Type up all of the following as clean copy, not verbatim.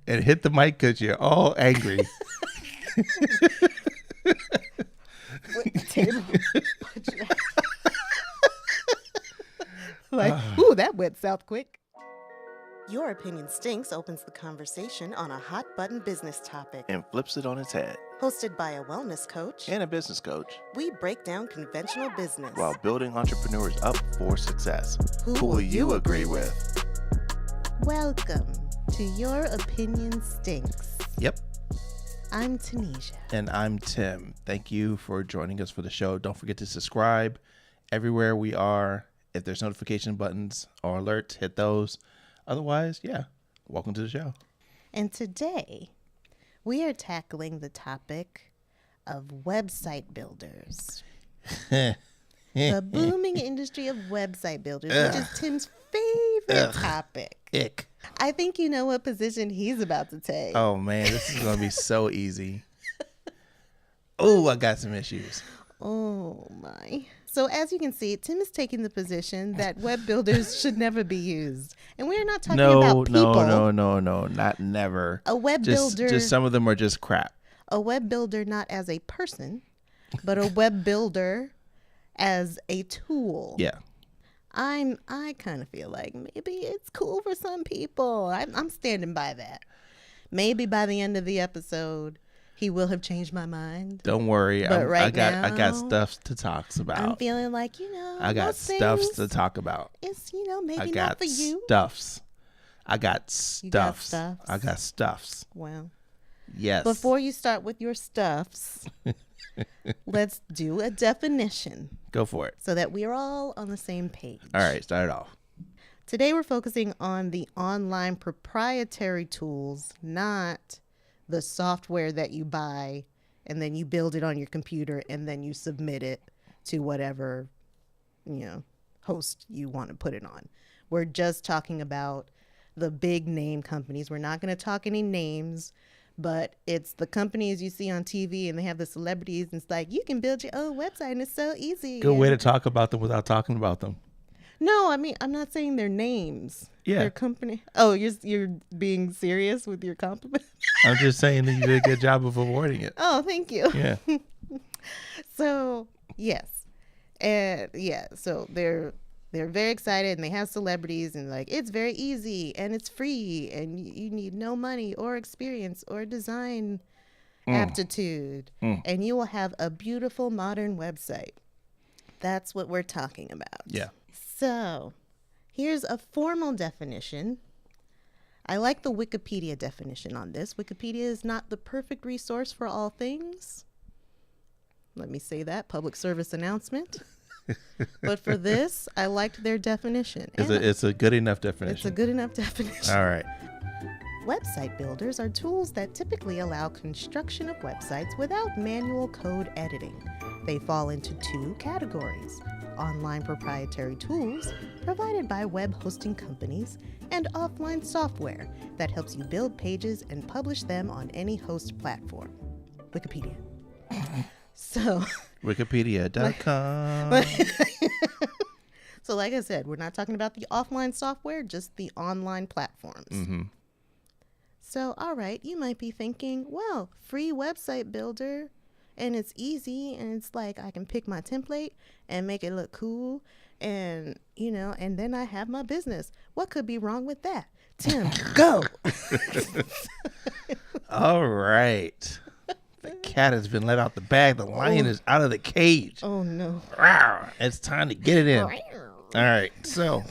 and hit the mic because you're all angry. Terrible. Like, ooh, that went south quick. Your Opinion Stinks opens the conversation on a hot button business topic. And flips it on its head. Hosted by a wellness coach And a business coach. We break down conventional business While building entrepreneurs up for success. Who will you agree with? Welcome to Your Opinion Stinks. Yep. I'm Tanisha. And I'm Tim. Thank you for joining us for the show. Don't forget to subscribe everywhere we are. If there's notification buttons or alerts, hit those. Otherwise, yeah, welcome to the show. And today, we are tackling the topic of website builders. The booming industry of website builders, which is Tim's favorite topic. Ick. I think you know what position he's about to take. Oh, man, this is going to be so easy. Oh, I got some issues. Oh, my. So as you can see, Tim is taking the position that web builders should never be used. And we're not talking about people. No, not never. A web builder. Just some of them are just crap. A web builder not as a person, but a web builder as a tool. Yeah. I kind of feel like maybe it's cool for some people. I'm standing by that. Maybe by the end of the episode, he will have changed my mind. Don't worry. But I got stuff to talk about. I'm feeling like, I got stuffs to talk about. It's, maybe not for you. I got stuffs. I got stuffs. Well, yes. Before you start with your stuffs, let's do a definition. Go for it. So that we're all on the same page. All right, start it off. Today we're focusing on the online proprietary tools, not the software that you buy and then you build it on your computer and then you submit it to whatever, host you want to put it on. We're just talking about the big name companies. We're not going to talk any names, but it's the companies you see on TV and they have the celebrities and it's like, you can build your own website and it's so easy. Good way to talk about them without talking about them. No, I mean, I'm not saying their names. Yeah. Their company. Oh, you're being serious with your compliment? I'm just saying that you did a good job of avoiding it. Oh, thank you. Yeah. So, yes. And yeah, so they're very excited and they have celebrities and like, it's very easy and it's free and you need no money or experience or design aptitude and you will have a beautiful modern website. That's what we're talking about. Yeah. So, here's a formal definition. I like the Wikipedia definition on this. Wikipedia is not the perfect resource for all things. Let me say that, public service announcement. But for this, I liked their definition. It's a good enough definition. It's a good enough definition. All right. Website builders are tools that typically allow construction of websites without manual code editing. They fall into two categories: online proprietary tools provided by web hosting companies and offline software that helps you build pages and publish them on any host platform. Wikipedia. So Wikipedia.com. So like I said, we're not talking about the offline software, just the online platforms. Mm-hmm. So, all right, you might be thinking, well, free website builder, and it's easy, and it's like I can pick my template and make it look cool, and, and then I have my business. What could be wrong with that? Tim, go. All right. The cat has been let out the bag. The lion is out of the cage. Oh, no. It's time to get it in. All right. So,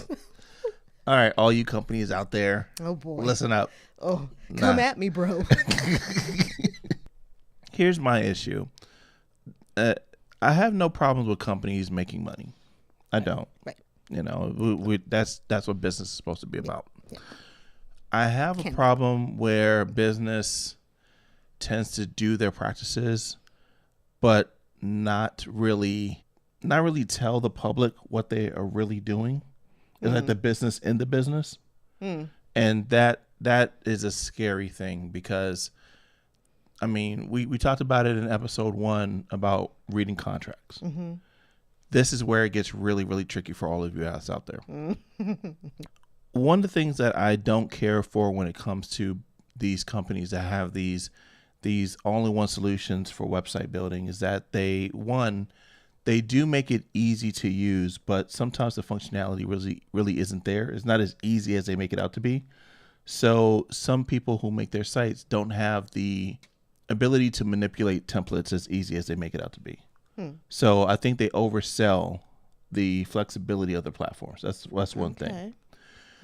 all right, all you companies out there. Oh, boy. Listen up. Oh, come at me, bro. Here's my issue. I have no problems with companies making money. I don't. Right. That's what business is supposed to be about. Yeah. I have a problem where business tends to do their practices, but not really tell the public what they are really doing, and let the business in the business. And that is a scary thing because, I mean, we talked about it in episode 1 about reading contracts. This is where it gets really, really tricky for all of you guys out there. one of the things that I don't care for when it comes to these companies that have these all-in-one solutions for website building is that they do make it easy to use, but sometimes the functionality really isn't there. It's not as easy as they make it out to be. So some people who make their sites don't have the ability to manipulate templates as easy as they make it out to be. So I think they oversell the flexibility of the platforms. That's one thing.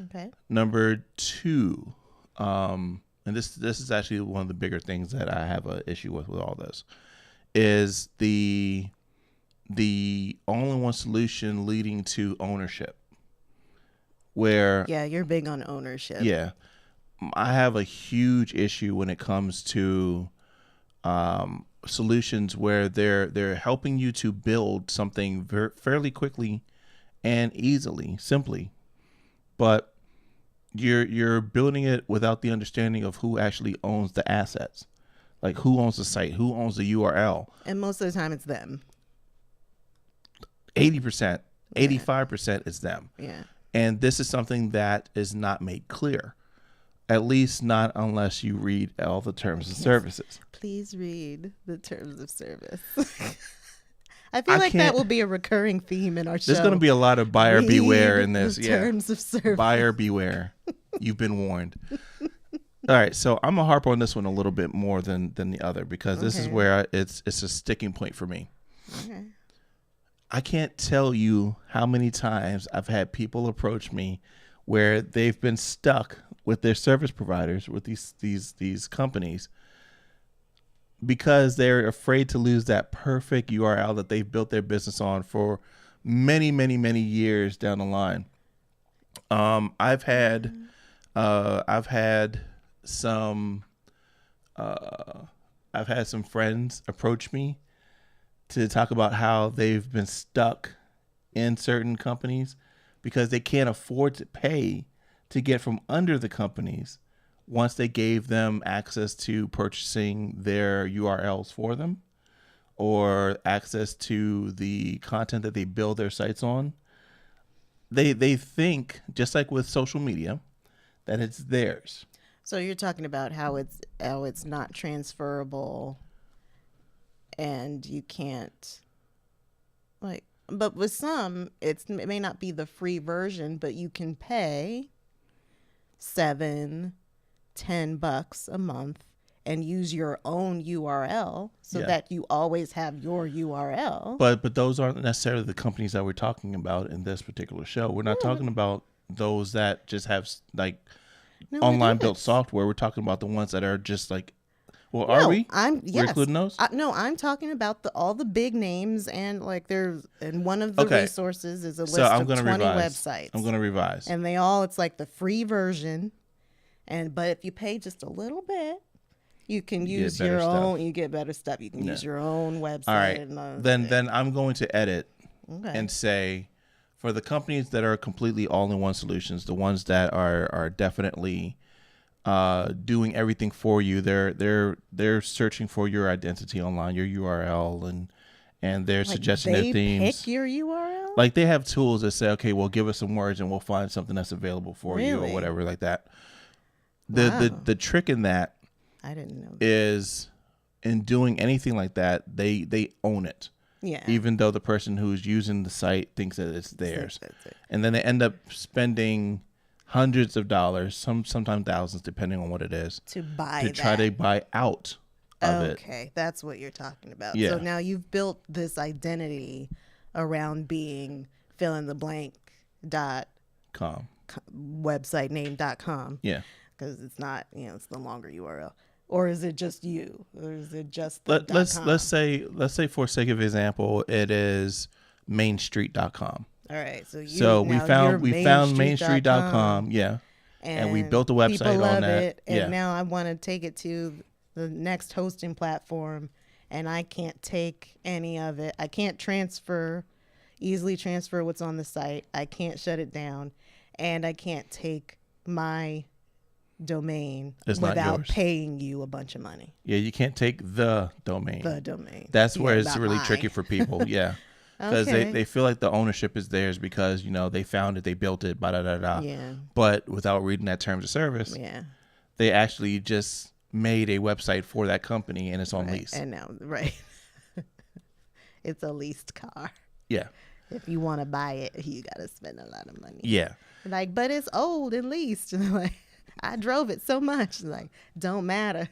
Okay. Number two, and this is actually one of the bigger things that I have an issue with all this, is the all-in-one solution leading to ownership. Where you're big on ownership. Yeah, I have a huge issue when it comes to solutions where they're helping you to build something fairly quickly and simply, but you're building it without the understanding of who actually owns the assets, like who owns the site, who owns the URL. And most of the time it's them. 80%, 85% is them. Yeah. And this is something that is not made clear. At least not unless you read all the terms and services. Please read the terms of service. I feel like that will be a recurring theme in our show. There's going to be a lot of buyer beware in this. Terms of service. Buyer beware. You've been warned. All right, so I'm going to harp on this one a little bit more than the other because this is where it's a sticking point for me. Okay. I can't tell you how many times I've had people approach me where they've been stuck with their service providers, with these companies, because they're afraid to lose that perfect URL that they've built their business on for many, many, many years down the line. I've had some friends approach me to talk about how they've been stuck in certain companies because they can't afford to pay to get from under the companies once they gave them access to purchasing their URLs for them or access to the content that they build their sites on. They think, just like with social media, that it's theirs. So you're talking about how it's not transferable and you can't, like, but with some it may not be the free version, but you can pay $7-10 a month and use your own URL so that you always have your URL. But those aren't necessarily the companies that we're talking about in this particular show. We're not talking about those that just have like online built software. We're talking about the ones that are just like, well, are we? We're including those? No, I'm talking about all the big names, and like and one of the resources is a list of 20 websites. I'm going to revise. And it's like the free version. But if you pay just a little bit, you can use your own. You get better stuff. You can use your own website. All right. Then I'm going to edit and say, for the companies that are completely all-in-one solutions, the ones that are definitely doing everything for you, they're searching for your identity online, your URL, and they're suggesting their themes. They pick your URL? Like they have tools that say, okay, well, give us some words and we'll find something that's available for you or whatever like that. The trick in that, I didn't know that, is in doing anything like that, they own it. Yeah. Even though the person who's using the site thinks that it's theirs. And then they end up spending hundreds of dollars, sometimes thousands, depending on what it is, to try to buy out of it. Okay, that's what you're talking about. Yeah. So now you've built this identity around being fill in the blank website name.com. Yeah. Because it's not, it's the longer URL. Or is it just you? Or is it just let's say for sake of example, it is mainstreet.com. All right. So we found mainstreet.com, yeah. And we built a website on that. It, and now I want to take it to the next hosting platform, and I can't take any of it. I can't easily transfer what's on the site. I can't shut it down, and I can't take my domain without paying you a bunch of money. Yeah, you can't take the domain. The domain. That's where it's really tricky for people. Yeah. because Okay. they feel like the ownership is theirs because, they found it, they built it, blah, blah, blah, blah. Yeah. But without reading that terms of service, Yeah. they actually just made a website for that company and it's on Right. lease. And now, right. It's a leased car. Yeah. If you want to buy it, you got to spend a lot of money. Yeah. Like, but it's old and leased. And like, I drove it so much. Like, don't matter.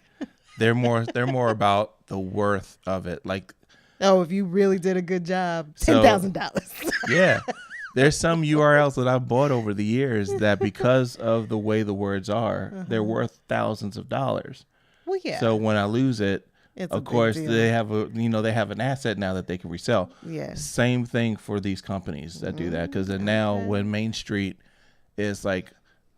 They're more about the worth of it. Like, Oh, if you really did a good job, So- $10,000. yeah. There's some URLs that I've bought over the years that because of the way the words are, they're worth thousands of dollars. Well, yeah. So when I lose it, It's a of big course deal. they have they have an asset now that they can resell. Yeah. Same thing for these companies that do that, because now when Main Street is like,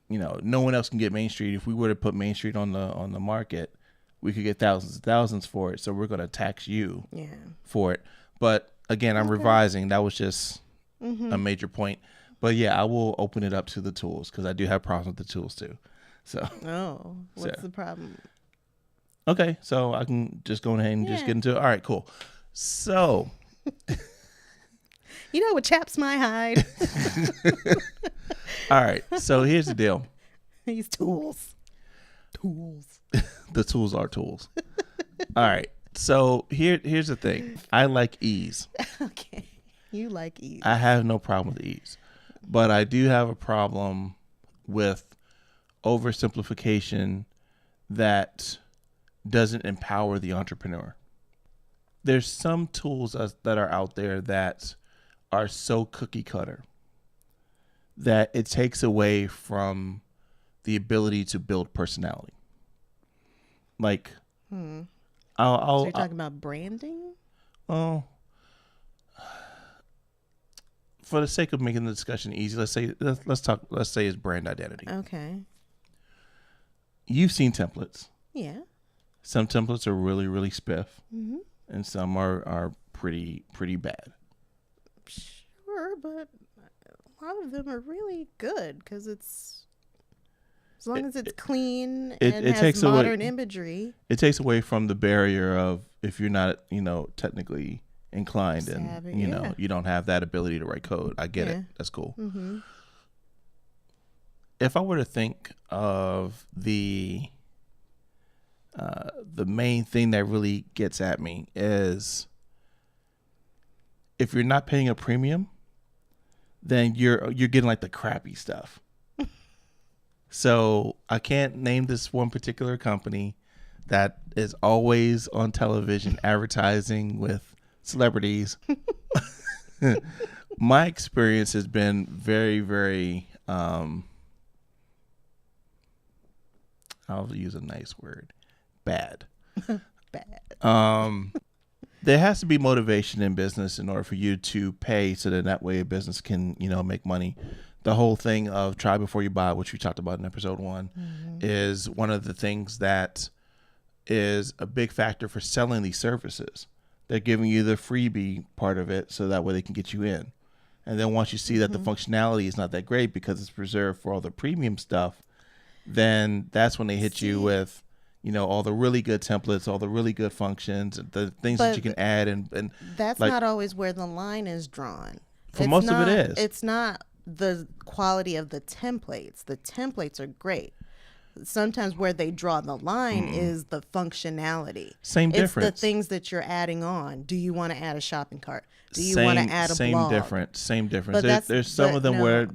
no one else can get Main Street. If we were to put Main Street on the market, we could get thousands for it. So we're going to tax you Yeah. for it. But again, I'm revising. That was just a major point. But yeah, I will open it up to the tools because I do have problems with the tools too. So Oh, what's So- the problem? okay, so I can just go ahead and just Yeah. get into it. All right, cool. So You know what chaps my hide? all right, so here's the deal. These tools. Tools. The tools are tools. All right. So here's the thing. I like ease. Okay. You like ease. I have no problem with ease. But I do have a problem with oversimplification that doesn't empower the entrepreneur. There's some tools that are out there that are so cookie cutter that it takes away from the ability to build personality. Like, So I'll you're talking about branding? oh, for the sake of making the discussion easy, let's say it's brand identity. Okay. You've seen templates. Yeah. Some templates are really, really spiff, Mm-hmm. and some are pretty bad. Sure, but a lot of them are really good because it's as long as it's clean and it has takes away- modern imagery. It takes away from the barrier of if you're not, technically inclined Savvy, and yeah. you don't have that ability to write code. I get Yeah. it. That's cool. Mm-hmm. If I were to think of the main thing that really gets at me is if you're not paying a premium, then you're getting like the crappy stuff. So I can't name this one particular company that is always on television advertising with celebrities. My experience has been very, very, I'll use a nice word, bad. Bad. There has to be motivation in business in order for you to pay so that way a business can, make money. The whole thing of try before you buy, which we talked about in episode 1, is one of the things that is a big factor for selling these services. They're giving you the freebie part of it so that way they can get you in. And then once you see that the functionality is not that great because it's reserved for all the premium stuff, then that's when they hit you with, all the really good templates, all the really good functions, the things that But you can add. And That's like, not always where the line is drawn. For most of it is. It's not the quality of the templates. The templates are great. Sometimes where they draw the line is the functionality. Same It's difference. the things that you're adding on. Do you want to add a shopping cart? Do you want to add a blog? Same difference. But that's- There's some but of them no. where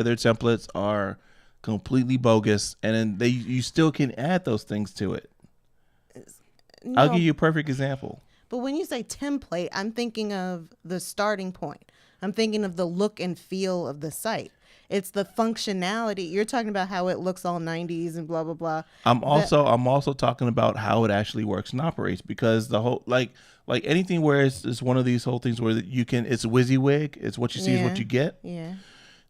their templates are completely bogus, and then you still can add those things to it. I'll No, give you a perfect example. But when you say template, I'm thinking of the starting point. I'm thinking of the look and feel of the site. It's the functionality. You're talking about how it looks all 90s and blah blah blah. I'm also talking about how it actually works and operates, because the whole like anything where it's one of these whole things where it's WYSIWYG, it's what you see is what Yeah. you get. Yeah.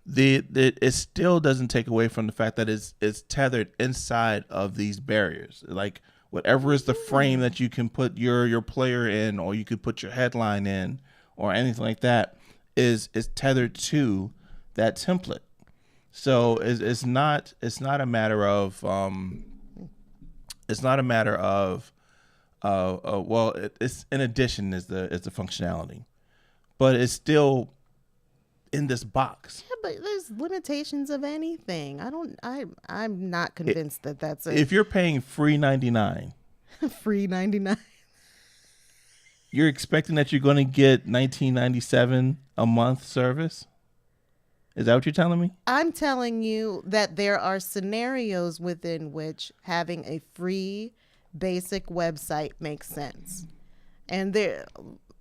It still doesn't take away from the fact that it's tethered inside of these barriers. Like whatever is the frame that you can put your player in, or you could put your headline in, or anything like that, is tethered to that template. So it's not a matter of well, it's in addition is the functionality, but it's still in this box. Yeah, but there's limitations of anything. I'm not convinced that that's If you're paying free 99, free 99. you're expecting that you're going to get $19.97 a month service? Is that what you're telling me? I'm telling you that there are scenarios within which having a free basic website makes sense. And there,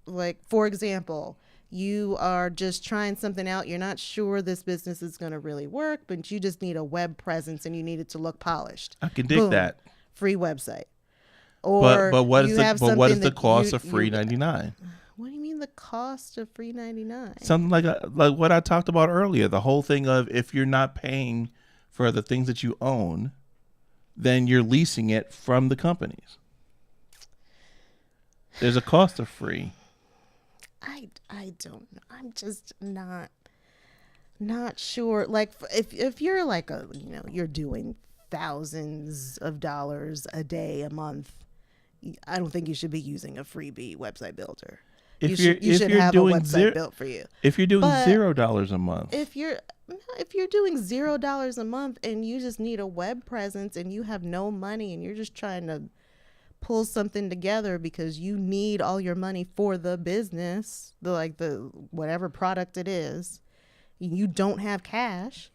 like, for example, you are just trying something out. You're not sure this business is going to really work, but you just need a web presence and you need it to look polished. I can dig Boom, that. Free website. Or but what is the cost of free 99? What do you mean the cost of free 99? Something like what I talked about earlier. The whole thing of if you're not paying for the things that you own, then you're leasing it from the companies. There's a cost of free. I don't know. I'm just not sure. Like if you're like you're doing thousands of dollars a day, a month, I don't think you should be using a freebie website builder. You should have a website built for you. If you're doing $0 a month. If you're doing $0 a month and you just need a web presence and you have no money and you're just trying to pull something together because you need all your money for the business, the whatever product it is, you don't have cash,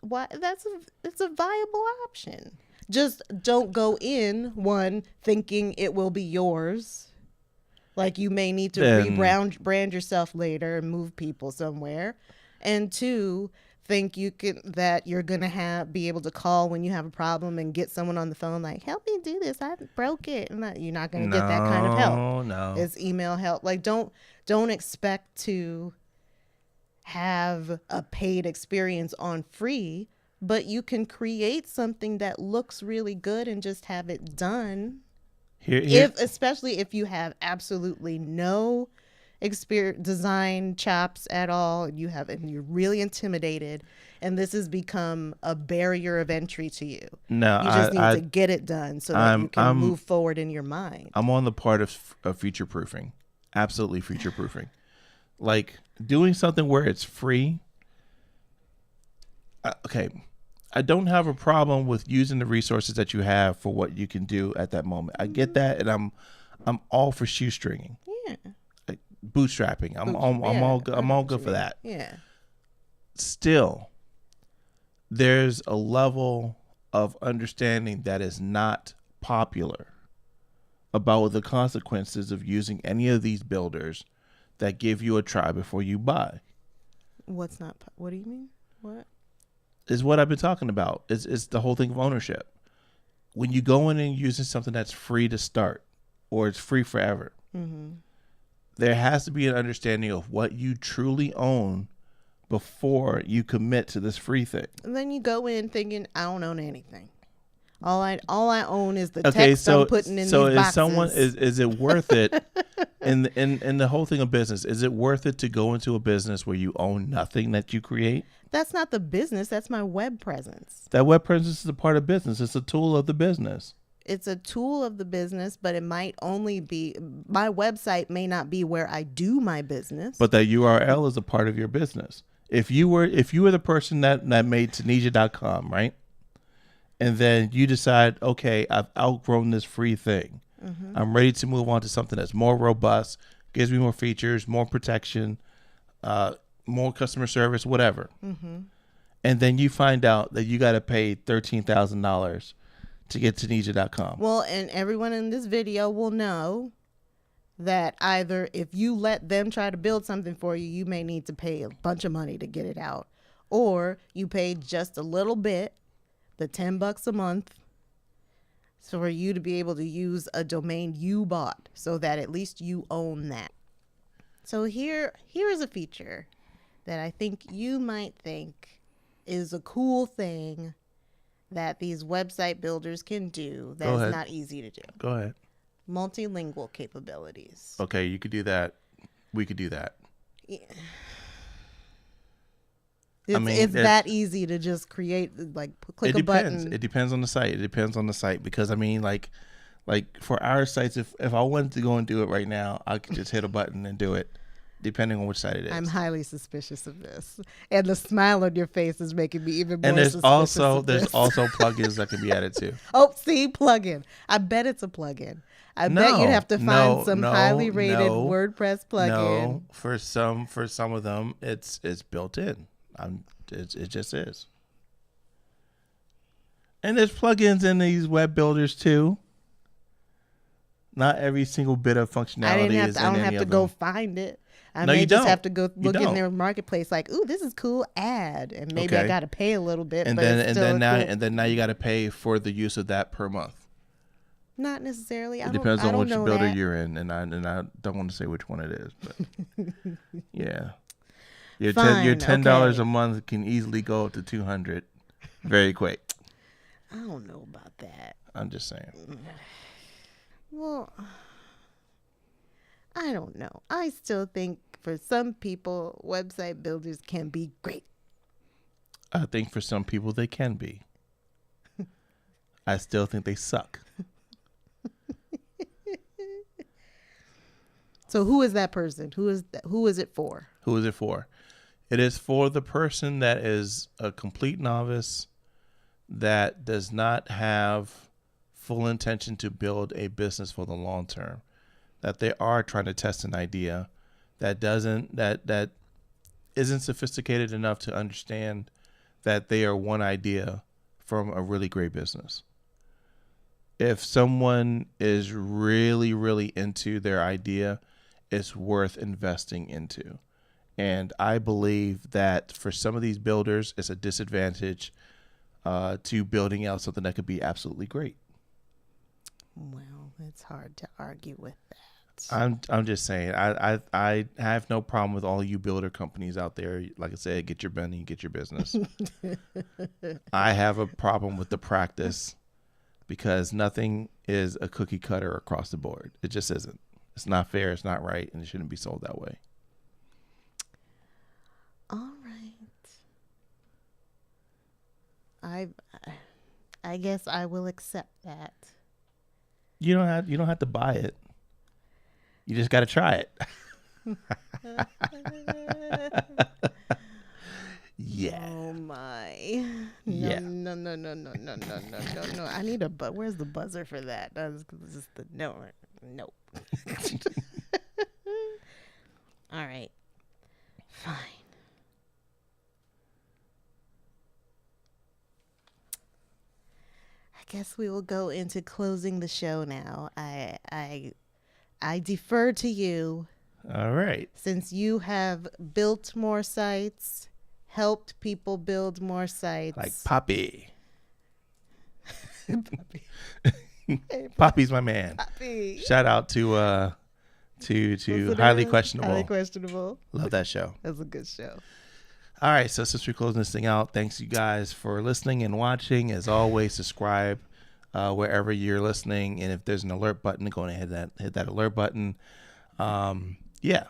why it's a viable option. Just don't go in one thinking it will be yours. Like you may need to rebrand yourself later and move people somewhere. And two, think that you're gonna be able to call when you have a problem and get someone on the phone like, help me do this, I broke it. And you're not gonna get that kind of help. No. It's email help. Like don't expect to have a paid experience on free, but you can create something that looks really good and just have it done. Especially if you have absolutely no design chops at all, and you're really intimidated, and this has become a barrier of entry to you. No, you just need to get it done so that you can move forward in your mind. I'm on the part of future proofing, absolutely future proofing, like doing something where it's free. Okay. I don't have a problem with using the resources that you have for what you can do at that moment. I get that, and I'm all for shoestringing. Yeah. Like bootstrapping. I'm all good for that. Yeah. Still, there's a level of understanding that is not popular about the consequences of using any of these builders that give you a try before you buy. What do you mean? What? Is what I've been talking about. It's the whole thing of ownership. When you go in and using something that's free to start or it's free forever, there has to be an understanding of what you truly own before you commit to this free thing. And then you go in thinking, I don't own anything. All I own is the text I'm putting in these boxes. Is it worth it? in the whole thing of business, is it worth it to go into a business where you own nothing that you create? That's not the business. That's my web presence. That web presence is a part of business. It's a tool of the business. It's a tool of the business, but it might only be, my website may not be where I do my business. But that URL is a part of your business. If you were the person that made Tunisia.com, right? And then you decide, okay, I've outgrown this free thing. I'm ready to move on to something that's more robust, gives me more features, more protection, more customer service, whatever. And then you find out that you got to pay $13,000 to get Tunisia.com. Well, and everyone in this video will know that either if you let them try to build something for you, you may need to pay a bunch of money to get it out, or you pay just a little bit, the $10 a month, so for you to be able to use a domain you bought, so that at least you own that. So here is a feature that I think you might think is a cool thing that these website builders can do that is not easy to do. Go ahead. Multilingual capabilities. Okay, you could do that. We could do that. Yeah. It's that easy to just create, like click a button. It depends on the site. It depends on the site because I mean, like for our sites, if I wanted to go and do it right now, I could just hit a button and do it. depending on which side it is. I'm highly suspicious of this, and the smile on your face is making me even more. And there's suspicious also of this. plugins that can be added too. Oh, see, plugin. I bet it's a plugin. I bet you'd have to find some highly rated WordPress plugin. No, for some of them, it's built in. It just is. And there's plugins in these web builders too. Not every single bit of functionality is in any of them. I don't have to go find it. I may just have to go look in their marketplace, like, ooh, this is cool. Add, and maybe I got to pay a little bit. And then now you got to pay for the use of that per month. Not necessarily. It depends on which builder you're in, and I don't want to say which one it is, but yeah, your $10 a month can easily go up to $200 very quick. I don't know about that. I'm just saying. Well, I don't know. I still think for some people, website builders can be great. I think for some people they can be. I still think they suck. So who is that person? Who is it for? Who is it for? It is for the person that is a complete novice that does not have full intention to build a business for the long term, that they are trying to test an idea that isn't sophisticated enough to understand that they are one idea from a really great business. If someone is really, really into their idea, it's worth investing into. And I believe that for some of these builders, it's a disadvantage to building out something that could be absolutely great. Well, it's hard to argue with that. I'm just saying, I have no problem with all you builder companies out there. Like I said, get your money, get your business. I have a problem with the practice because nothing is a cookie cutter across the board. It just isn't. It's not fair. It's not right. And it shouldn't be sold that way. All right. I guess I will accept that. You don't have to buy it. You just got to try it. Yeah. Oh my. No, yeah. No. I need where's the buzzer for that? That's just the no. All right. Fine. I guess we will go into closing the show now. I defer to you. All right. Since you have built more sites, helped people build more sites. Like Poppy. Poppy's my man. Poppy. Shout out to Highly Questionable. Highly Questionable. Love that show. That's a good show. All right, so since we're closing this thing out, thanks you guys for listening and watching. As always, subscribe wherever you're listening, and if there's an alert button, go ahead and hit that alert button. Yeah,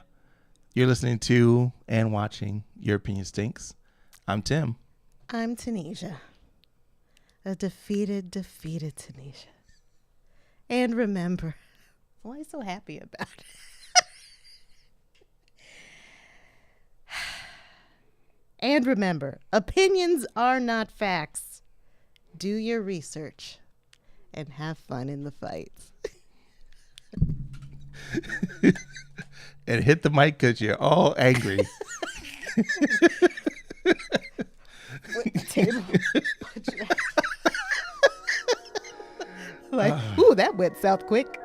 you're listening to and watching Your Opinion Stinks. I'm Tim. I'm Tanisha. A defeated Tanisha. And remember, why are you so happy about it? And remember, opinions are not facts. Do your research and have fun in the fights. And hit the mic because you're all angry. Like, ooh, that went south quick.